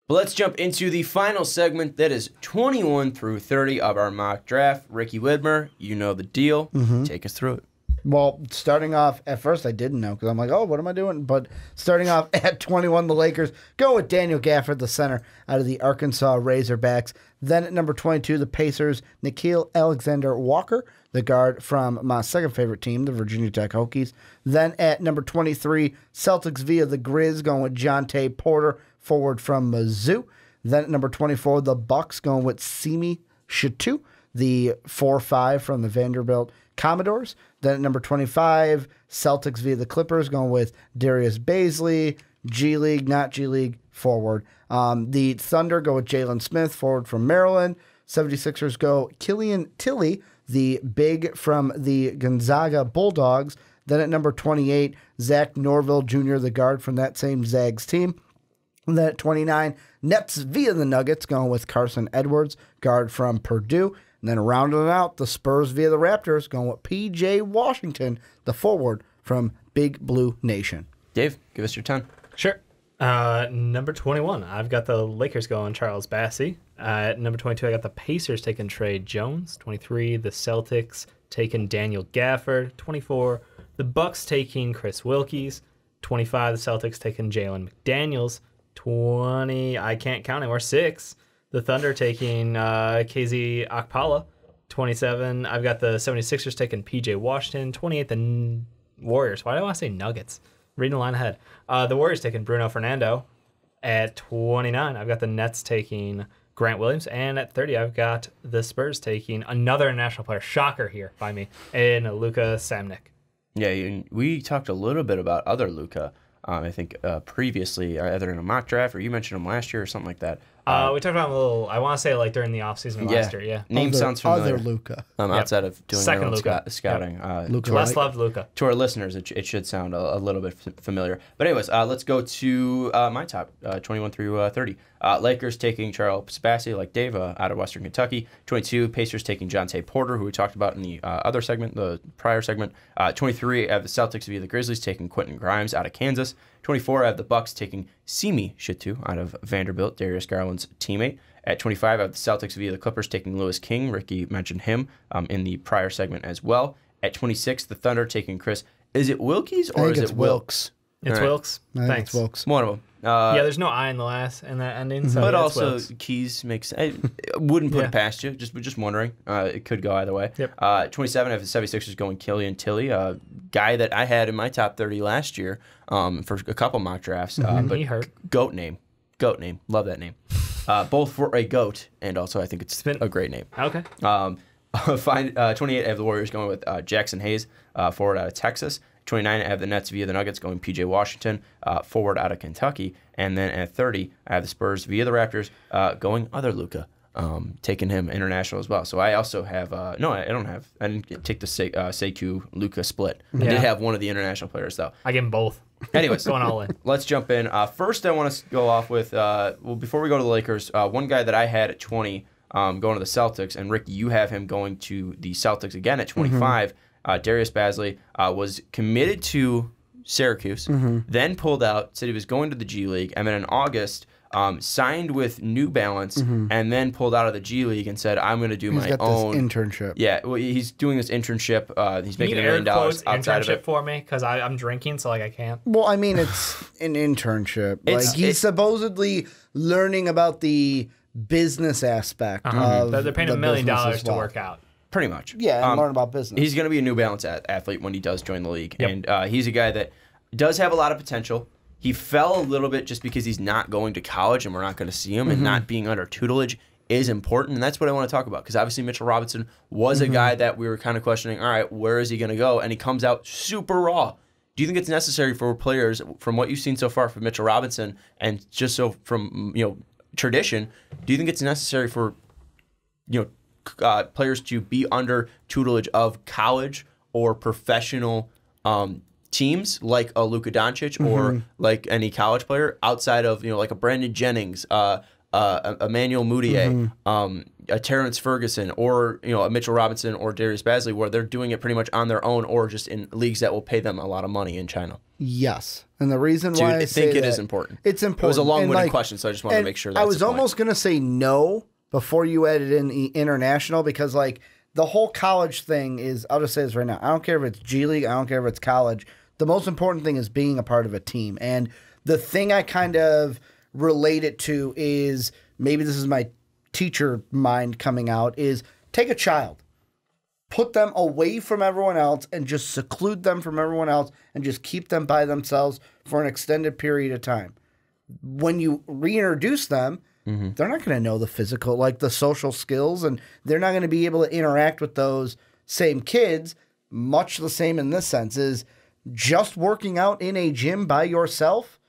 But let's jump into the final segment that is 21 through 30 of our mock draft. Ricky Widmer, you know the deal. Take us through it. Well, starting off, at first I didn't know because I'm like, oh, what am I doing? But starting off at 21, the Lakers go with Daniel Gafford, the center, out of the Arkansas Razorbacks. Then at number 22, the Pacers, Nickeil Alexander-Walker, the guard from my second favorite team, the Virginia Tech Hokies. Then at number 23, Celtics via the Grizz, going with Jonte Porter, forward from Mizzou. Then at number 24, the Bucks going with Simi Shittu, the 4-5 from the Vanderbilt Commodores. Then at number 25, Celtics via the Clippers going with Darius Bazley, G League, not G League, forward. The Thunder go with Jalen Smith, forward from Maryland. 76ers go Killian Tilly, the big from the Gonzaga Bulldogs. Then at number 28, Zach Norville Jr., the guard from that same Zags team. And then at 29, Nets via the Nuggets, going with Carson Edwards, guard from Purdue. And then rounding it out, the Spurs via the Raptors, going with P.J. Washington, the forward from Big Blue Nation. Dave, give us your 10. Sure. Number 21, I've got the Lakers going Charles Bassey. At number 22, I got the Pacers taking Trey Jones. 23, the Celtics taking Daniel Gafford. 24, the Bucks taking Chris Wilkes. 25, the Celtics taking Jalen McDaniels. 20, I can't count anymore. 6, the Thunder taking KZ Okpala. 27, I've got the 76ers taking PJ Washington. 28, the Warriors. Why do I want to say Nuggets? Reading the line ahead. The Warriors taking Bruno Fernando. At 29, I've got the Nets taking Grant Williams. And at 30, I've got the Spurs taking another national player. Shocker here by me. And Luka Samnic. Yeah, we talked a little bit about other Luka. I think previously, either in a mock draft or you mentioned him last year or something like that. We talked about him a little, I want to say like during the offseason last year, yeah. Name sounds familiar. Other Luka. Outside of doing Second my own Luka. scouting. Luka Less loved Luka. To our listeners, it should sound a little bit familiar. But anyways, let's go to my top, 21 through 30. Lakers taking Charles Bassey, like Dave, out of Western Kentucky. 22, Pacers taking Jonte Porter, who we talked about in the other segment, the prior segment. 23, I have the Celtics via the Grizzlies taking Quentin Grimes out of Kansas. 24, I have the Bucks taking Simi Shittu out of Vanderbilt, Darius Garland's teammate. At 25, I have the Celtics via the Clippers taking Lewis King. Ricky mentioned him in the prior segment as well. At 26, the Thunder taking Chris. Is it Wilkes or is it Wilkes? It's Wilkes. Thanks. It's Wilkes. One of them. Yeah, there's no I in the last in that ending. So but yeah, also Wilkes. Keys makes. I wouldn't put it past you. Just wondering. It could go either way. Yep. 27, I have the 76ers going Killian Tilly, a guy that I had in my top 30 last year for a couple mock drafts. But He hurt. Goat name. Love that name. Both for a goat, and also I think it's a great name. Okay. 28, I have the Warriors going with Jackson Hayes, forward out of Texas. 29, I have the Nets via the Nuggets going P.J. Washington, forward out of Kentucky. And then at 30, I have the Spurs via the Raptors going other Luka, taking him international as well. So I also have, I didn't take the Sekou Luka split. I did have one of the international players, though. I get them both. Anyways, going all in. Let's jump in. First, I want to go off with, before we go to the Lakers, one guy that I had at 20 going to the Celtics, and Ricky, you have him going to the Celtics again at 25. Darius Bazley was committed to Syracuse, then pulled out, said he was going to the G League, and then in August signed with New Balance, and then pulled out of the G League and said, I'm going to do my own this internship. Yeah, well, he's doing this internship. He's making $1 million outside of internship it. for me because I'm drinking, so like I can't. Well, I mean, it's an internship. He's supposedly learning about the business aspect of They're paying $1 million to work out. Pretty much. Yeah, and learn about business. He's going to be a New Balance athlete when he does join the league. Yep. And he's a guy that does have a lot of potential. He fell a little bit just because he's not going to college and we're not going to see him, and not being under tutelage is important. And that's what I want to talk about, because obviously Mitchell Robinson was a guy that we were kind of questioning, all right, where is he going to go? And he comes out super raw. Do you think it's necessary for players, from what you've seen so far from Mitchell Robinson and just so from tradition, do you think it's necessary for players to be under tutelage of college or professional teams like a Luka Doncic or like any college player outside of like a Brandon Jennings, Emmanuel Mudiay, a Terrence Ferguson, or a Mitchell Robinson or Darius Bazley, where they're doing it pretty much on their own or just in leagues that will pay them a lot of money in China? Yes. And the reason Dude, why I think say it that, is important. It's important. It was a And, long-winded like, question, so I just wanted to make sure that's I was the point. almost going to say no before you added in the international because, like, the whole college thing is, I'll just say this right now. I don't care if it's G League. I don't care if it's college. The most important thing is being a part of a team. And the thing I kind of relate it to is, maybe this is my teacher mind coming out, is take a child. Put them away from everyone else and just seclude them from everyone else and just keep them by themselves for an extended period of time. When you reintroduce them, they're not going to know the physical, like the social skills, and they're not going to be able to interact with those same kids. Much the same in this sense is just working out in a gym by yourself.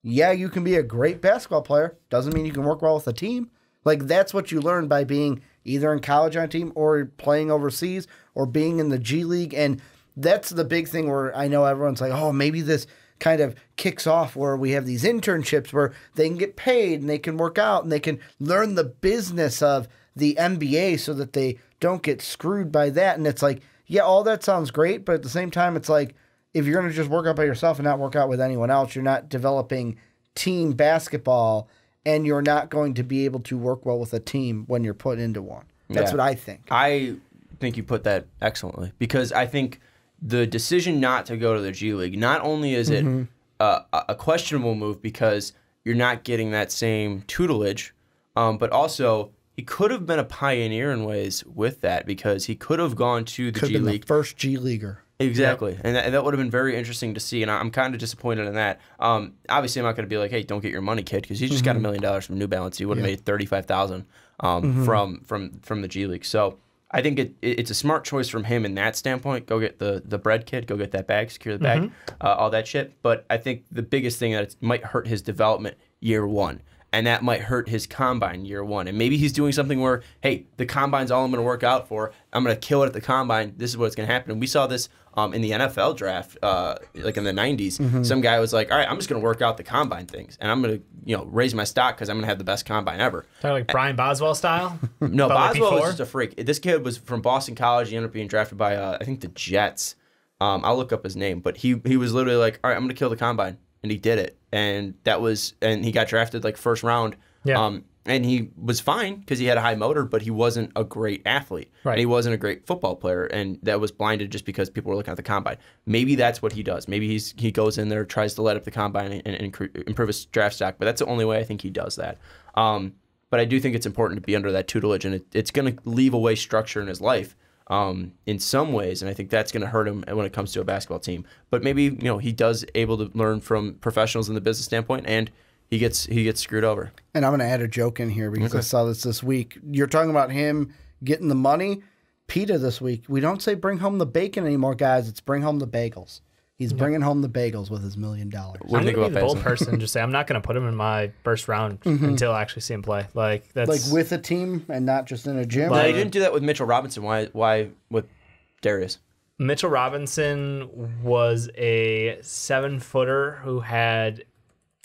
Yeah, you can be a great basketball player. Doesn't mean you can work well with a team. Like, that's what you learn by being either in college on a team or playing overseas or being in the G League. And that's the big thing where I know everyone's like, oh, maybe this kind of kicks off where we have these internships where they can get paid and they can work out and they can learn the business of the NBA so that they don't get screwed by that. And it's like, yeah, all that sounds great. But at the same time, it's like, if you're going to just work out by yourself and not work out with anyone else, you're not developing team basketball. And you're not going to be able to work well with a team when you're put into one. That's what I think. I think you put that excellently because I think the decision not to go to the G League, not only is it a questionable move because you're not getting that same tutelage, but also he could have been a pioneer in ways with that because he could have gone to the G League. The first G Leaguer. Exactly. Yep. And that would have been very interesting to see, and I'm kind of disappointed in that. Obviously, I'm not going to be like, hey, don't get your money, kid, because he just got $1 million from New Balance. He would have made $35,000 from the G League. So I think it's a smart choice from him in that standpoint. Go get the bread, kid. Go get that bag, secure the bag, all that shit. But I think the biggest thing that it might hurt his development year one. And that might hurt his combine year one. And maybe he's doing something where, hey, the combine's all I'm going to work out for. I'm going to kill it at the combine. This is what's going to happen. And we saw this in the NFL draft, like in the 90s. Some guy was like, all right, I'm just going to work out the combine things. And I'm going to raise my stock because I'm going to have the best combine ever. Kind of like Brian Boswell style? No, Boswell was just a freak. This kid was from Boston College. He ended up being drafted by, I think, the Jets. I'll look up his name. But he was literally like, all right, I'm going to kill the combine. And he did it, and he got drafted like first round. Yeah. And he was fine because he had a high motor, but he wasn't a great athlete. Right. And he wasn't a great football player, and that was blinded just because people were looking at the combine. Maybe that's what he does. Maybe he goes in there, tries to light up the combine and improve his draft stock, but that's the only way I think he does that. But I do think it's important to be under that tutelage, and it's going to leave away structure in his life. In some ways, and I think that's going to hurt him when it comes to a basketball team. But maybe he does able to learn from professionals in the business standpoint, and he gets screwed over. And I'm going to add a joke in here because I saw this week. You're talking about him getting the money. PETA this week. We don't say bring home the bacon anymore, guys. It's bring home the bagels. He's bringing home the bagels with his $1 million. I'm going to be the bold person and just say I'm not going to put him in my first round until I actually see him play. Like that's like with a team and not just in a gym. No, you didn't do that with Mitchell Robinson. Why with Darius? Mitchell Robinson was a 7-footer who had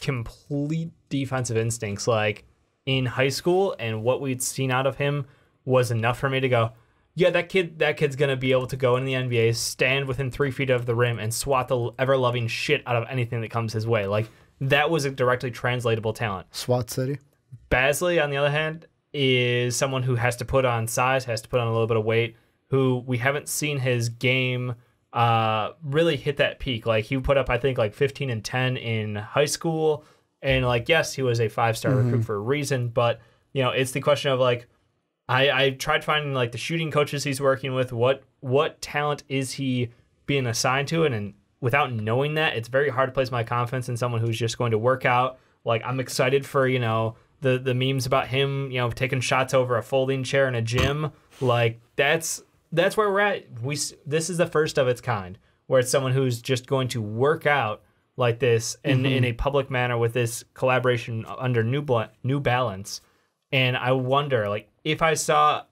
complete defensive instincts. Like in high school, and what we'd seen out of him was enough for me to go, yeah, that kid's gonna be able to go in the NBA, stand within 3 feet of the rim, and swat the ever-loving shit out of anything that comes his way. Like that was a directly translatable talent. SWAT City. Basley, on the other hand, is someone who has to put on size, has to put on a little bit of weight. Who we haven't seen his game really hit that peak. Like he put up, I think, like 15 and 10 in high school, and like yes, he was a 5-star recruit for a reason. But it's the question of like. I tried finding like the shooting coaches he's working with. What talent is he being assigned to? And without knowing that, it's very hard to place my confidence in someone who's just going to work out. Like I'm excited for the memes about him taking shots over a folding chair in a gym. Like that's where we're at. This is the first of its kind where it's someone who's just going to work out like this in a public manner with this collaboration under New Balance. And I wonder, like, if I saw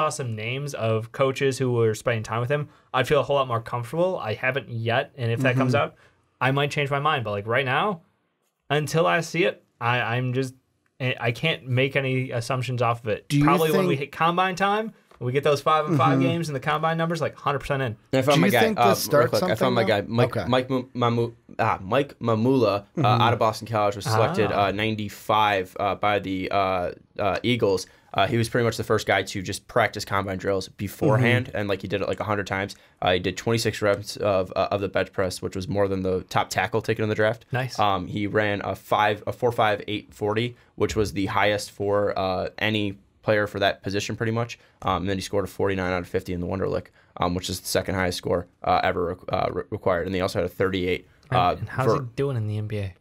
some names of coaches who were spending time with him, I'd feel a whole lot more comfortable. I haven't yet, and if that comes out, I might change my mind. But like right now, until I see it, I can't make any assumptions off of it. Probably when we hit combine time, We get those 5 and 5 games in the combine numbers, like 100% in. And I found Do my you guy. think this starts real quick, I something, found my guy, though? Mike Mamula, out of Boston College, was selected 95 by the Eagles. He was pretty much the first guy to just practice combine drills beforehand, and like he did it like 100 times. He did 26 reps of the bench press, which was more than the top tackle taken in the draft. Nice. He ran a 4.5 840, which was the highest for any player for that position, pretty much. And then he scored a 49 out of 50 in the Wonderlic, which is the second highest score ever required. And he also had a 38. And how's he doing in the NBA?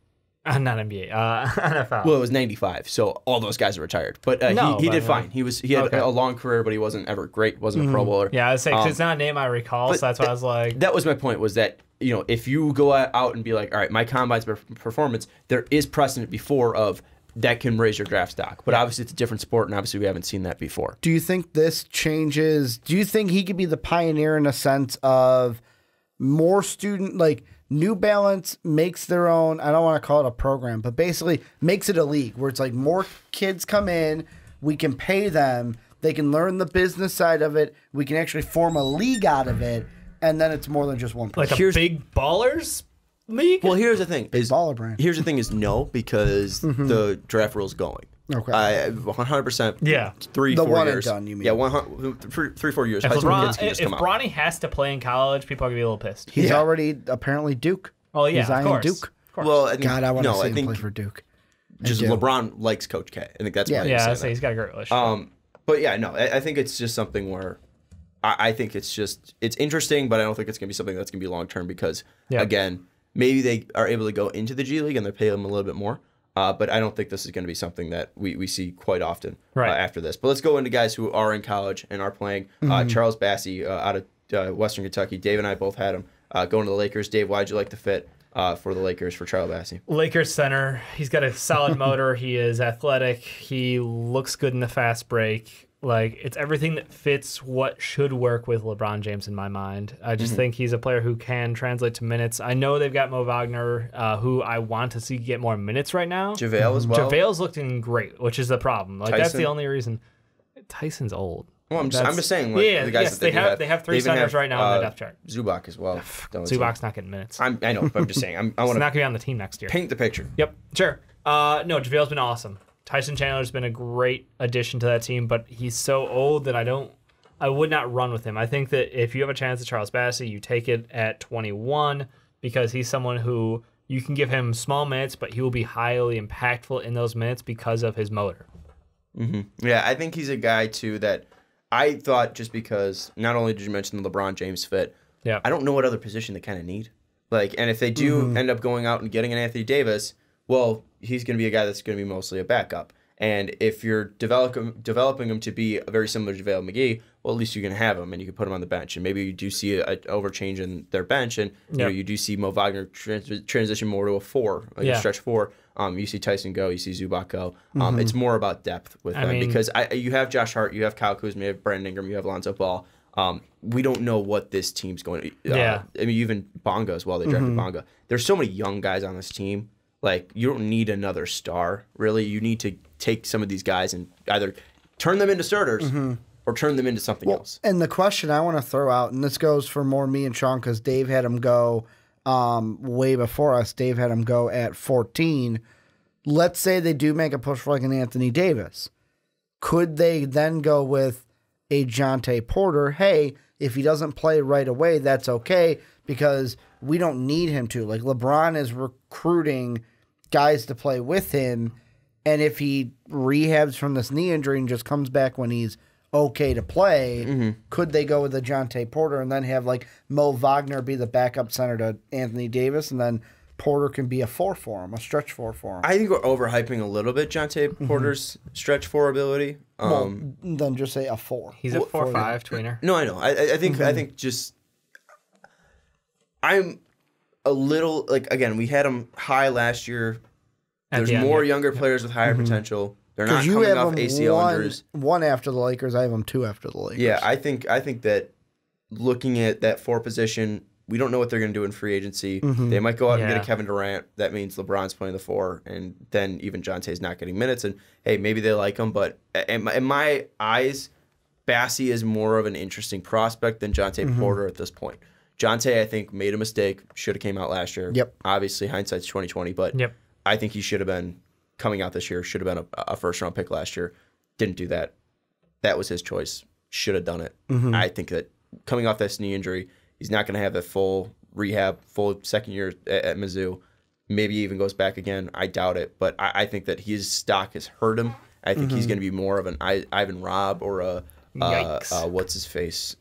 Not NBA, NFL. Well, it was 95, so all those guys are retired. But he did fine. He had a long career, but he wasn't ever great. Wasn't a Pro Bowler. Yeah, I was saying, 'cause it's not a name I recall, so that's why I was like... That was my point, was that, you know, if you go out and be like, all right, my combine's performance, there is precedent before of that can raise your draft stock. But obviously it's a different sport, and obviously we haven't seen that before. Do you think this changes? Do you think he could be the pioneer in a sense of more student, like New Balance makes their own, I don't want to call it a program, but basically makes it a league where it's like more kids come in, we can pay them, they can learn the business side of it, we can actually form a league out of it, and then it's more than just one person. Like a big ballers league? Well, here's the thing. Baller brand. Here's the thing is no, because the draft rule's going. Okay. 100%. Yeah. 3-4 The one and years. done, you mean. Yeah, 3-4 years. If, High school kids can just come out. Bronny has to play in college, people are going to be a little pissed. He's already apparently Duke. Oh, yeah, He's of eyeing course. Duke. Of course. Well, I think, God, I want to see him think play for Duke. just I do. LeBron likes Coach K. I think that's why Yeah, I I'd say say he's got a great relationship. But yeah, no, I think it's just something where I think it's interesting, but I don't think it's going to be something that's going to be long term because, again, maybe they are able to go into the G League and they pay them a little bit more. But I don't think this is going to be something that we see quite often after this. But let's go into guys who are in college and are playing. Charles Bassey out of Western Kentucky. Dave and I both had him going to the Lakers. Dave, why'd you like the fit for the Lakers for Charles Bassey? Lakers center. He's got a solid motor. He is athletic. He looks good in the fast break. Like, it's everything that fits what should work with LeBron James in my mind. I just think he's a player who can translate to minutes. I know they've got Mo Wagner, who I want to see get more minutes right now. JaVale as well. JaVale's looking great, which is the problem. Like, that's the only reason. Tyson's old. Well, I'm just saying, like, the guys that they have three centers right now on the depth chart. Zubac as well. Zubac's not getting minutes. I know, but I'm just saying. I want He's to not going to be on the team next year. paint the picture. Yep, sure. No, JaVale's been awesome. Tyson Chandler's been a great addition to that team, but he's so old that I would not run with him. I think that if you have a chance at Charles Bassey, you take it at 21 because he's someone who you can give him small minutes, but he will be highly impactful in those minutes because of his motor. Yeah, I think he's a guy, too, that I thought just because not only did you mention the LeBron James fit, I don't know what other position they kind of need. Like, and if they do end up going out and getting an Anthony Davis, well, he's going to be a guy that's going to be mostly a backup. And if you're developing him to be very similar to JaVale McGee, well, at least you can have him and you can put him on the bench. And maybe you do see an overchange in their bench, and you do see Mo Wagner transition more to a 4, a stretch 4. You see Tyson go, you see Zubac go. It's more about depth with them because you have Josh Hart, you have Kyle Kuzma, you have Brandon Ingram, you have Lonzo Ball. We don't know what this team's going to. I mean, even Bonga as well. They drafted Bonga. There's so many young guys on this team. Like, you don't need another star, really. You need to take some of these guys and either turn them into starters or turn them into something else. And the question I want to throw out, and this goes for more me and Sean because Dave had him go way before us. Dave had him go at 14. Let's say they do make a push for like an Anthony Davis. Could they then go with a Jonte Porter? Hey, if he doesn't play right away, that's okay because we don't need him to. Like, LeBron is recruiting guys to play with him, and if he rehabs from this knee injury and just comes back when he's okay to play, could they go with a Jonte Porter and then have like Mo Wagner be the backup center to Anthony Davis, and then Porter can be a 4 for him, a stretch 4 for him? I think we're overhyping a little bit Jonte Porter's stretch 4 ability. Well, then just say a 4. He's a 4-5 tweener. No, I know. I think just I'm a little like, again, we had him high last year. There's more younger players with higher potential. They're not coming off ACL injuries. One after the Lakers. I have them 2 after the Lakers. Yeah, I think that looking at that 4 position, we don't know what they're going to do in free agency. They might go out and get a Kevin Durant. That means LeBron's playing the 4, and then even Jonte's not getting minutes. And hey, maybe they like him, but in my eyes, Bassey is more of an interesting prospect than Jonte Porter at this point. Jonte, I think, made a mistake. Should have came out last year. Yep. Obviously, hindsight's 20/20, but I think he should have been coming out this year. Should have been a first-round pick last year. Didn't do that. That was his choice. Should have done it. I think that coming off this knee injury, he's not going to have a full rehab, full second year at Mizzou. Maybe he even goes back again. I doubt it. But I think that his stock has hurt him. I think he's going to be more of an Ivan Robb or a what's his face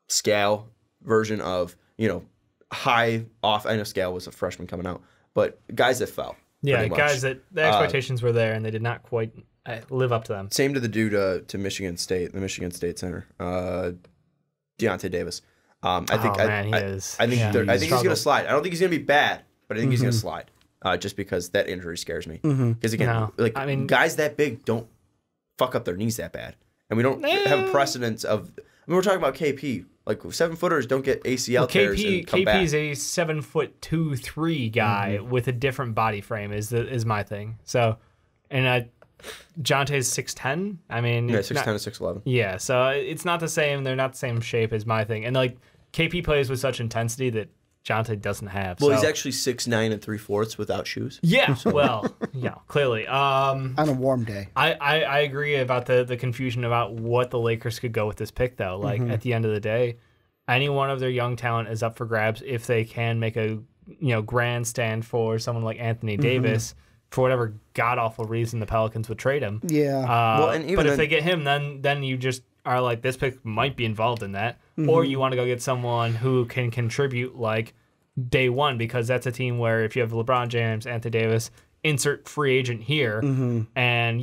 Scale version of high off. I know Scale was a freshman coming out, but guys that fell. Yeah, guys that the expectations were there and they did not quite live up to them. Same to the dude to Michigan State, the Michigan State center, Deontay Davis. I think he's going to slide. I don't think he's going to be bad, but I think he's going to slide. Just because that injury scares me. Because again, guys that big don't fuck up their knees that bad, and we don't have a precedence of. We're talking about KP. Like 7-footers don't get ACL tears and come back. KP's a 7'2", 7'3" guy with a different body frame is my thing. So, and Jonte's 6'10". I mean, 6'10" to 6'11". Yeah, so it's not the same. They're not the same shape as my thing. And like KP plays with such intensity that Jonte doesn't have. Well, he's actually 6'9"3/4" without shoes. Yeah, well, yeah, clearly. On a warm day. I agree about the confusion about what the Lakers could go with this pick, though. Like, at the end of the day, any one of their young talent is up for grabs if they can make a grandstand for someone like Anthony Davis. For whatever god-awful reason the Pelicans would trade him. Yeah. But if they get him, then you just are like, this pick might be involved in that. Or you want to go get someone who can contribute like day one, because that's a team where if you have LeBron James, Anthony Davis, insert free agent here, and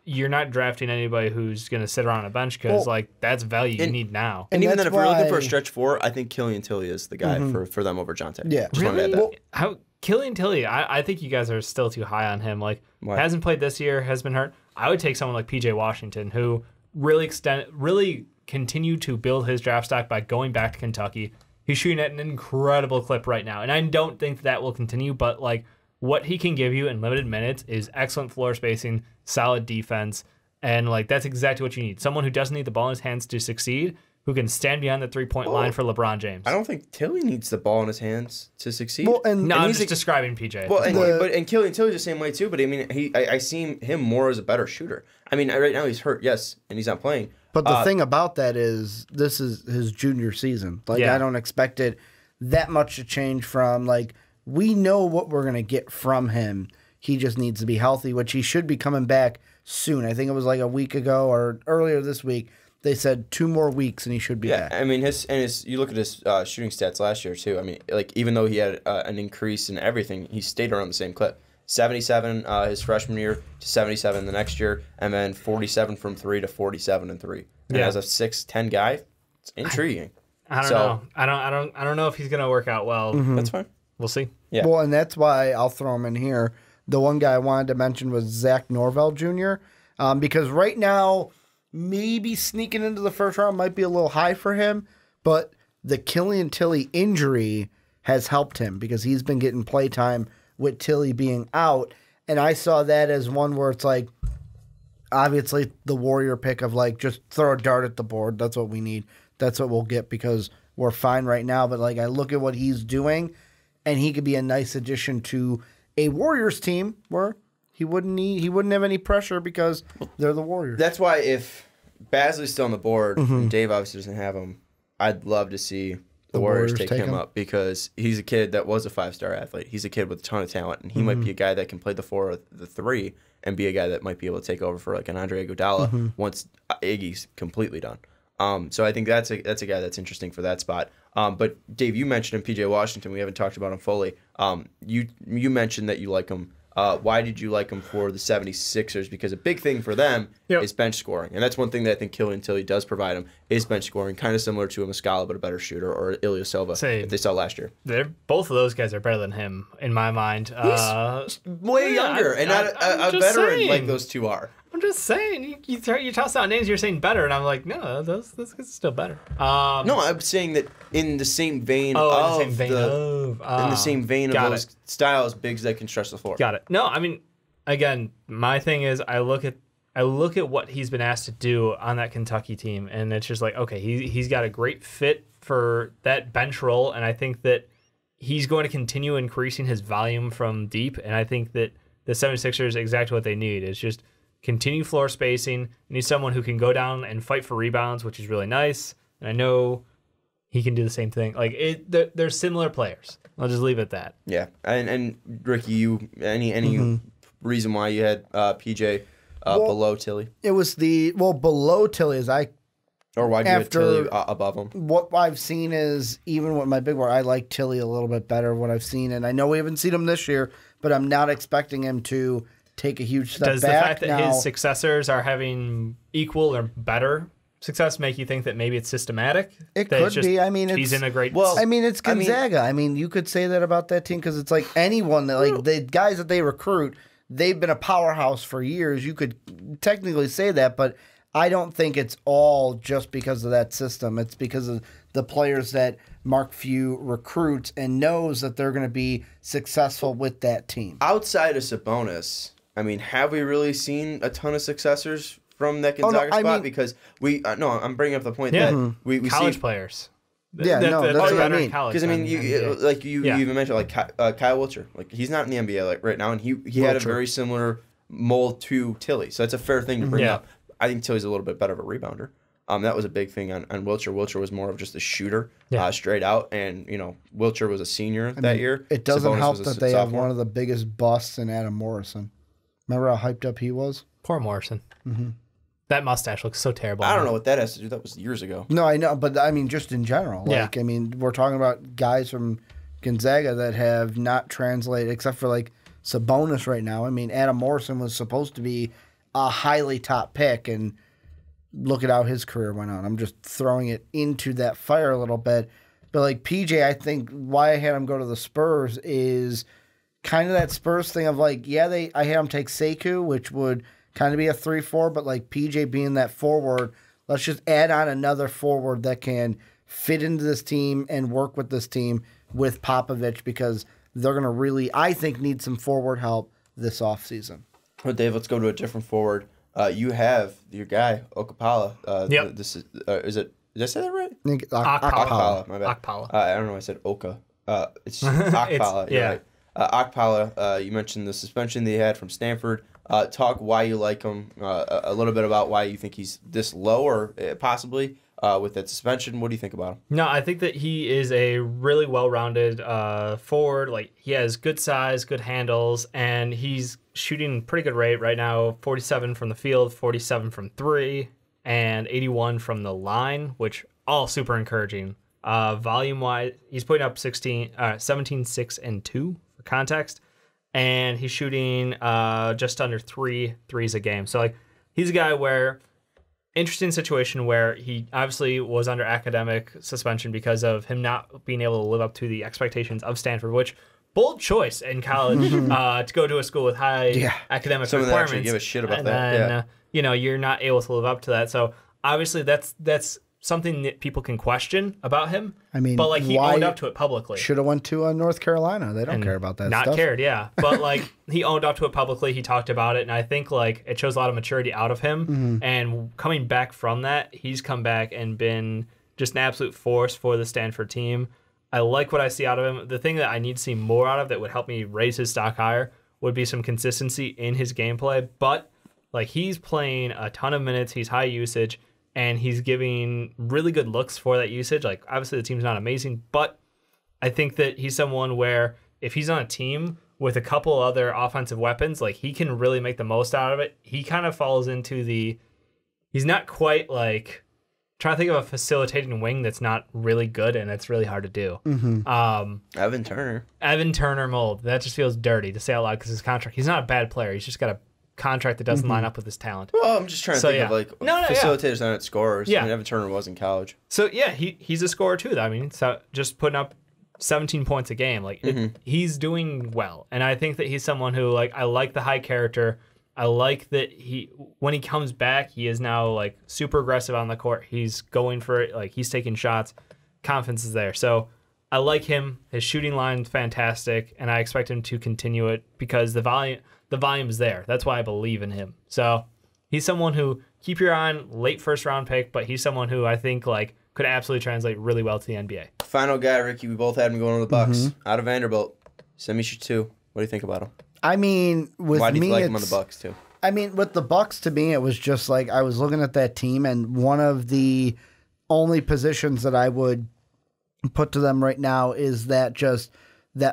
you're not drafting anybody who's going to sit around a bench because that's value you need now. And even then, if we're looking for a stretch four, I think Killian Tilly is the guy for them over Jonte. Yeah. Just wanted to add that. How Killian Tilly, I think you guys are still too high on him. Like, hasn't played this year, has been hurt. I would take someone like PJ Washington, who really continued to build his draft stock by going back to Kentucky. He's shooting at an incredible clip right now, and I don't think that will continue, but like what he can give you in limited minutes is excellent floor spacing, solid defense, and like that's exactly what you need. Someone who doesn't need the ball in his hands to succeed, who can stand behind the three-point line for LeBron James. I don't think Tilly needs the ball in his hands to succeed. Well, I'm just describing PJ. Well, and Killian Tilly's the same way too. But I mean, I see him more as a better shooter. I mean, right now he's hurt, yes, and he's not playing. But the thing about that is, this is his junior season. Like, I don't expect it that much to change from, like, we know what we're going to get from him. He just needs to be healthy, which he should be coming back soon. I think it was like a week ago or earlier this week. They said 2 more weeks and he should be back. I mean, you look at his shooting stats last year too. I mean, like even though he had an increase in everything, he stayed around the same clip. 77 his freshman year to 77 the next year, and then 47 from 3 to 47 and 3. And as a 6'10" guy, it's intriguing. I don't know. I don't know if he's gonna work out well. That's fine. We'll see. Yeah. Well, and that's why I'll throw him in here. The one guy I wanted to mention was Zach Norvell Jr. Because right now, maybe sneaking into the first round might be a little high for him, but the Killian Tilly injury has helped him because he's been getting playtime with Tilly being out. And I saw that as one where it's like, obviously the Warrior pick of like, just throw a dart at the board. That's what we need. That's what we'll get because we're fine right now. But like, I look at what he's doing and he could be a nice addition to a Warriors team where he wouldn't have any pressure because they're the Warriors. That's why if Basley's still on the board and Dave obviously doesn't have him, I'd love to see the Warriors take him up because he's a kid that was a 5-star athlete. He's a kid with a ton of talent, and he might be a guy that can play the 4 or the 3 and be a guy that might be able to take over for like an Andre Iguodala once Iggy's completely done. So I think that's a guy that's interesting for that spot. But Dave, you mentioned him, PJ Washington. We haven't talked about him fully. You mentioned that you like him. Why did you like him for the 76ers? Because a big thing for them is bench scoring. And that's one thing that I think Killian Tilly does provide him is bench scoring, kind of similar to a Muscala, but a better shooter, or Ilyasova that they saw last year. Both of those guys are better than him, in my mind. He's way younger and not a veteran like those two are. I'm just saying, you toss out names, you're saying better, and I'm like, no, those guys are still better. No, I'm saying that in the same vein of those styles, bigs that can stretch the floor. Got it. No, I mean, again, my thing is I look at I look at what he's been asked to do on that Kentucky team, and it's just like, okay, he's got a great fit for that bench role, and I think that he's going to continue increasing his volume from deep, and I think that the 76ers is exactly what they need. Is just continue floor spacing. You need someone who can go down and fight for rebounds, which is really nice, and I know he can do the same thing. Like, they're similar players. I'll just leave it at that. Yeah, and Ricky, you any reason why you had PJ below Tilly? It was below Tilly is Or why do you have Tilly above him? What I've seen is, even with my big board, I like Tilly a little bit better what I've seen. And I know we haven't seen him this year, but I'm not expecting him to take a huge step back. Does the fact that his successors are having equal or better success make you think that maybe it's systematic? It could be. I mean, he's in a great... it's Gonzaga. I mean, you could say that about that team because it's like anyone that, like, the guys that they recruit, they've been a powerhouse for years. You could technically say that, but I don't think it's all just because of that system. It's because of the players that Mark Few recruits and knows that they're going to be successful with that team. Outside of Sabonis, I mean, have we really seen a ton of successors from that Gonzaga spot? Because I'm bringing up the point that we college see players. That's what I mean. Because I mean, you even mentioned like Kyle Wiltshire, like he's not in the NBA like right now, and he had a very similar mold to Tilly, so that's a fair thing to bring up. I think Tilly's a little bit better of a rebounder. That was a big thing on Wiltshire. Wiltshire was more of just a shooter, straight out, and Wiltshire was a senior that year. It doesn't help that they have one of the biggest busts in Adam Morrison. Remember how hyped up he was? Poor Morrison. Mm-hmm. That mustache looks so terrible. I don't know what that has to do. That was years ago. No, I know, but I mean, just in general. Like, I mean, we're talking about guys from Gonzaga that have not translated, except for like Sabonis right now. I mean, Adam Morrison was supposed to be a highly top pick, and look at how his career went on. I'm just throwing it into that fire a little bit. But like PJ, I think why I had him go to the Spurs is kind of that Spurs thing of like, I had him take Sekou, which would kind of be a 3-4, but like PJ being that forward, let's just add on another forward that can fit into this team and work with this team with Popovich, because they're going to really, I think, need some forward help this offseason. Well, Dave, let's go to a different forward. You have your guy, Okapala. Yep. This is it? Did I say that right? Okpala. My bad. Okpala. I don't know. I said Oka. It's Okpala. Yeah. Right. Okpala, you mentioned the suspension that he had from Stanford. Talk why you like him, a little bit about why you think he's this low, or possibly with that suspension. What do you think about him? No, I think that he is a really well-rounded forward. Like, he has good size, good handles, and he's shooting pretty good rate right now. 47 from the field, 47 from 3, and 81 from the line, which all super encouraging. Volume-wise, he's putting up 17, 6, and 2 for context, and he's shooting just under 3 threes a game. So, like, he's a guy where interesting situation where he obviously was under academic suspension because of him not being able to live up to the expectations of Stanford, which bold choice in college to go to a school with high academic Someone requirements. that actually give a shit about and that. then, you're not able to live up to that. So obviously that's something that people can question about him. I mean, but like, he owned up to it publicly. Should have went to North Carolina. They don't care about that not stuff. Cared, yeah. But like, he owned up to it publicly. He talked about it, and I think like it shows a lot of maturity out of him. Mm-hmm. And coming back from that, he's come back and been just an absolute force for the Stanford team. I like what I see out of him. The thing that I need to see more out of that would help me raise his stock higher would be some consistency in his gameplay. But like, he's playing a ton of minutes. He's high usage, and he's giving really good looks for that usage. Like, obviously the team's not amazing, but I think that he's someone where if he's on a team with a couple other offensive weapons, like, he can really make the most out of it. He kind of falls into he's not quite like, trying to think of a facilitating wing that's not really good, and it's really hard to do. Mm-hmm. Evan Turner mold. That just feels dirty to say out loud because his contract, he's not a bad player. He's just got a contract that doesn't line up with his talent. Well, I'm just trying to think of like facilitators and scorers. Yeah. I mean, Evan Turner was in college. So yeah, he's a scorer too. I mean, so just putting up 17 points a game, like he's doing well, and I think that he's someone who, like, I like the high character. I like that when he comes back, he is now like super aggressive on the court. He's going for it, like, he's taking shots. Confidence is there. So I like him. His shooting line's fantastic, and I expect him to continue it because the volume is there. That's why I believe in him. So He's someone who keep your eye on, late first round pick, but he's someone who I think like could absolutely translate really well to the NBA. Final guy, Ricky. We both had him going to the Bucks. Out of Vanderbilt. Send me two. What do you think about him? I mean, with Why do you me, like him on the Bucks too? I mean, with the Bucks, to me, it was just like I was looking at that team, and one of the only positions that I would put to them right now is that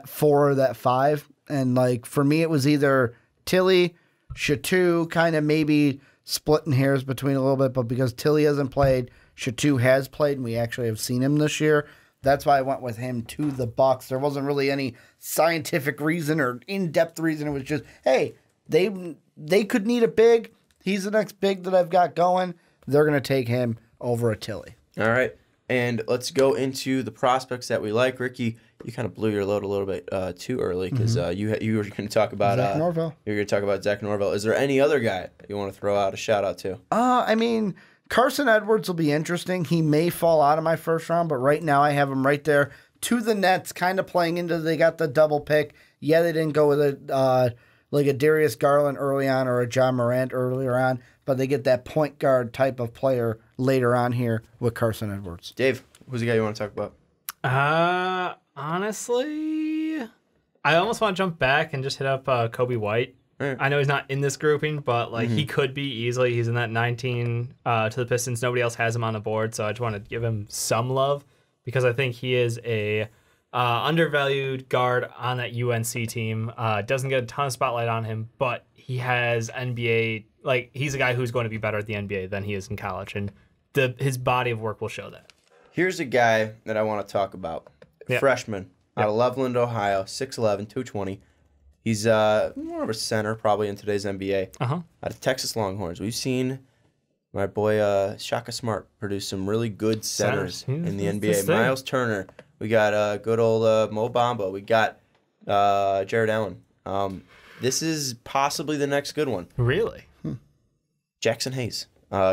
4 or that 5. And like for me, it was either Tilly, Shatu, kind of maybe splitting hairs between a little bit, but because Tilly hasn't played, Shatu has played, and we actually have seen him this year. That's why I went with him to the Bucks. There wasn't really any scientific reason or in-depth reason. It was just, hey, they could need a big. He's the next big that I've got going. They're going to take him over a Tilly. All right. And let's go into the prospects that we like. Ricky, you kind of blew your load a little bit too early because you were going to talk about Zach Norvell. You were going to talk about Zach Norvell. Is there any other guy you want to throw out a shout out to? I mean, Carson Edwards will be interesting. He may fall out of my first round, but right now I have him right there to the Nets, kind of playing into. They got the double pick. Yeah, they didn't go with like a Darius Garland early on or a John Morant earlier on, but they get that point guard type of player later on here with Carson Edwards. Dave, who's the guy you want to talk about? Honestly, I almost want to jump back and just hit up Kobe White. Right. I know he's not in this grouping, but like he could be easily. He's in that 19 to the Pistons. Nobody else has him on the board, so I just want to give him some love because I think he is a undervalued guard on that UNC team. Doesn't get a ton of spotlight on him, but he has NBA. Like he's a guy who's going to be better at the NBA than he is in college, and his body of work will show that. Here's a guy that I want to talk about. Yeah. Freshman out of Loveland, Ohio, 6'11", 220. He's more of a center probably in today's NBA. Out of Texas Longhorns. We've seen my boy Shaka Smart produce some really good centers in the NBA. Miles Turner. We got good old Mo Bamba. We got Jared Allen. This is possibly the next good one. Really? Jackson Hayes.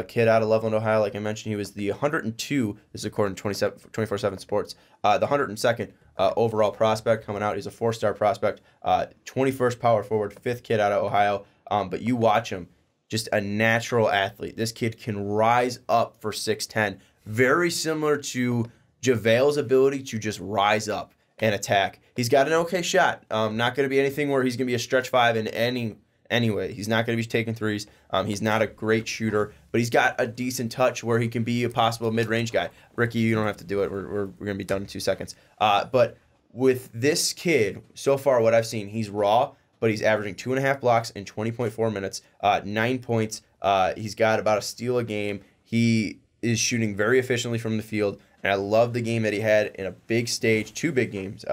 Kid out of Loveland, Ohio. Like I mentioned, he was the 102, this is according to 24/7 Sports, the 102nd overall prospect coming out. He's a 4-star prospect, 21st power forward, 5th kid out of Ohio. But you watch him, just a natural athlete. This kid can rise up for 6'10", very similar to JaVale's ability to just rise up and attack. He's got an okay shot. Not going to be anything where he's going to be a stretch 5 in any way. He's not going to be taking threes. He's not a great shooter, but he's got a decent touch where he can be a possible mid-range guy. Ricky, you don't have to do it. We're going to be done in 2 seconds. But with this kid, so far what I've seen, he's raw, but he's averaging 2.5 blocks in 20.4 minutes, 9 points. He's got about a steal a game. He is shooting very efficiently from the field, and I love the game that he had in a big stage, 2 big games,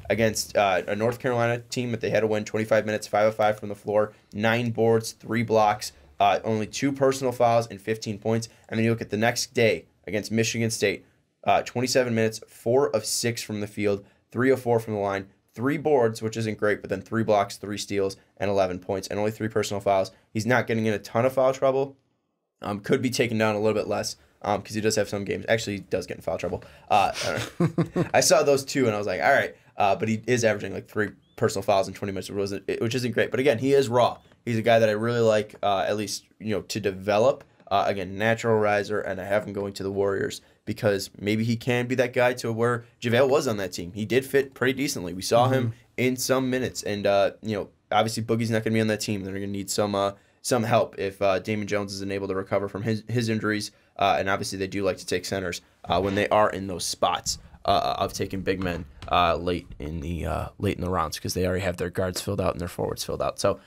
against a North Carolina team that they had to win 25 minutes, 5 of 5 from the floor, 9 boards, 3 blocks, only 2 personal fouls, and 15 points. And then you look at the next day against Michigan State, 27 minutes, 4 of 6 from the field, 3 of 4 from the line, 3 boards, which isn't great, but then 3 blocks, 3 steals, and 11 points, and only 3 personal fouls. He's not getting in a ton of foul trouble. Could be taken down a little bit less. Because he does have some games. Actually, he does get in foul trouble. I saw those 2, and I was like, all right. But he is averaging like 3 personal fouls in 20 minutes, which isn't great. But again, he is raw. He's a guy that I really like, at least to develop. Again, natural riser, and I have him going to the Warriors because maybe he can be that guy to where JaVale was on that team. He did fit pretty decently. We saw him in some minutes, and obviously Boogie's not going to be on that team. They're going to need some help if Damon Jones isn't able to recover from his injuries. And obviously they do like to take centers when they are in those spots of taking big men late in the rounds because they already have their guards filled out and their forwards filled out. So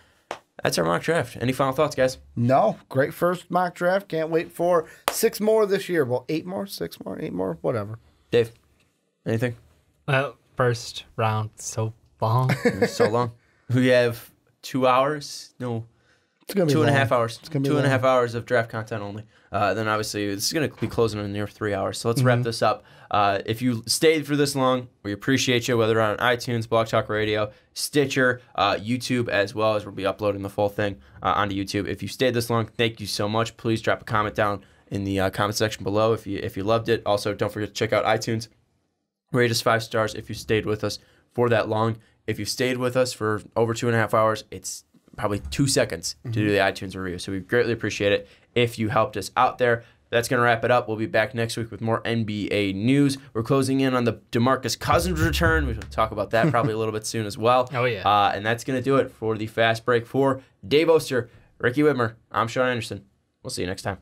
that's our mock draft. Any final thoughts, guys? No. Great first mock draft. Can't wait for 6 more this year. Well, 8 more, 6 more, 8 more, whatever. Dave, anything? First round, so long. So long. We have 2 hours. No. It's gonna be 2.5 hours. It's gonna be 2.5 hours of draft content only. Then obviously this is going to be closing in near 3 hours. So let's wrap this up. If you stayed for this long, we appreciate you, whether on iTunes, Blog Talk Radio, Stitcher, YouTube, as well as we'll be uploading the full thing onto YouTube. If you stayed this long, thank you so much. Please drop a comment down in the comment section below if you loved it. Also, don't forget to check out iTunes. Rate us 5 stars if you stayed with us for that long. If you stayed with us for over 2.5 hours, it's probably 2 seconds to do the iTunes review. So we greatly appreciate it if you helped us out there. That's going to wrap it up. We'll be back next week with more NBA news. We're closing in on the DeMarcus Cousins return. We'll talk about that probably a little bit soon as well. Oh, yeah. And that's going to do it for the Fast Break for Dave Oster, Ricky Widmer. I'm Sean Anderson. We'll see you next time.